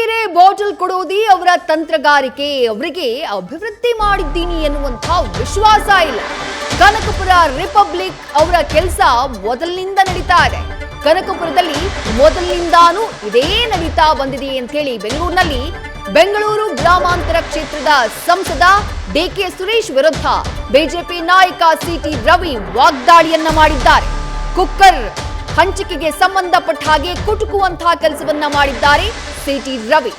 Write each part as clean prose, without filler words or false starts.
ಬೇರೆ ಬಾಟಲ್ ಕೊಡೋದೇ ಅವರ ತಂತ್ರಗಾರಿಕೆ. ಅವರಿಗೆ ಅಭಿವೃದ್ಧಿ ಮಾಡಿದ್ದೀನಿ ಎನ್ನುವಂಥ ವಿಶ್ವಾಸ ಇಲ್ಲ. ಕನಕಪುರ ರಿಪಬ್ಲಿಕ್ ಅವರ ಕೆಲಸ ಮೊದಲಿನಿಂದ ನಡೀತಾ ಇದೆ. ಕನಕಪುರದಲ್ಲಿ ಮೊದಲಿನಿಂದಾನೂ ಇದೇ ನಡೀತಾ ಬಂದಿದೆ ಅಂತ ಹೇಳಿ ಬೆಂಗಳೂರು ಗ್ರಾಮಾಂತರ ಕ್ಷೇತ್ರದ ಸಂಸದ ಡಿಕೆ ಸುರೇಶ್ ವಿರುದ್ಧ ಬಿಜೆಪಿ ನಾಯಕ ಸಿಟಿ ರವಿ ವಾಗ್ದಾಳಿಯನ್ನ ಮಾಡಿದ್ದಾರೆ. ಕುಕ್ಕರ್ ಹಂಚಿಕೆಗೆ ಸಂಬಂಧಪಟ್ಟ ಹಾಗೆ ಕುಟುಕುವಂತಹ ಕೆಲಸವನ್ನ ಮಾಡಿದ್ದಾರೆ ಸಿಟಿ ರವಿ.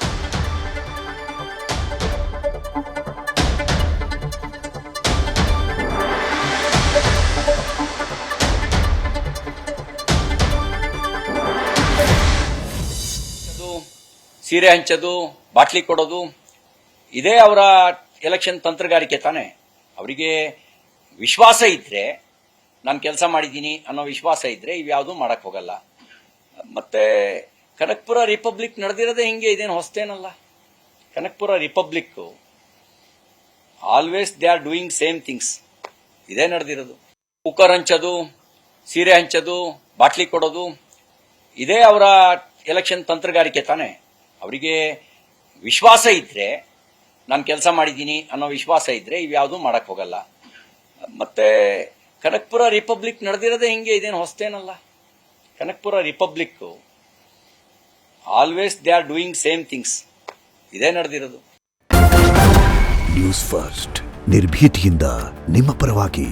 ಸೀರೆ ಹಂಚೋದು, ಬಾಟ್ಲಿ ಕೊಡೋದು, ಇದೇ ಅವರ ಎಲೆಕ್ಷನ್ ತಂತ್ರಗಾರಿಕೆ ತಾನೆ. ಅವರಿಗೆ ವಿಶ್ವಾಸ ಇದ್ರೆ, ನಾನು ಕೆಲಸ ಮಾಡಿದ್ದೀನಿ ಅನ್ನೋ ವಿಶ್ವಾಸ ಇದ್ರೆ ಇವ್ಯಾವುದೂ ಮಾಡಕ್ ಹೋಗಲ್ಲ. ಮತ್ತೆ ಕನಕಪುರ ರಿಪಬ್ಲಿಕ್ ನಡೆದಿರೋದೇ ಹಿಂಗೆ, ಇದೇನು ಹೊಸ್ತೇನಲ್ಲ. Kanakapura republic always they are doing same things. ಇದೇ ನಡೆದಿರೋದು. ಕುಕ್ಕರ್ ಹಂಚೋದು, ಸೀರೆ ಹಂಚೋದು, ಬಾಟ್ಲಿ ಕೊಡೋದು, ಇದೇ ಅವರ ಎಲೆಕ್ಷನ್ ತಂತ್ರಗಾರಿಕೆ ತಾನೆ. ಅವರಿಗೆ ವಿಶ್ವಾಸ ಇದ್ರೆ, ನಾನು ಕೆಲಸ ಮಾಡಿದ್ದೀನಿ ಅನ್ನೋ ವಿಶ್ವಾಸ ಇದ್ರೆ ಇವ್ಯಾವುದೂ ಮಾಡಕ್ ಹೋಗಲ್ಲ. ಮತ್ತೆ ಕನಕಪುರ ರಿಪಬ್ಲಿಕ್ ನಡೆದಿರೋದೇ ಹಿಂಗೆ, ಇದೇನು ಹೊಸ್ತೇನಲ್ಲ. Kanakapura republic always they are doing same things. ಇದೇ ನಡೆದಿರೋದು. ನ್ಯೂಸ್ ಫಸ್ಟ್ ನಿರ್ಭೀತಿಯಿಂದ ನಿಮ್ಮ ಪರವಾಗಿ.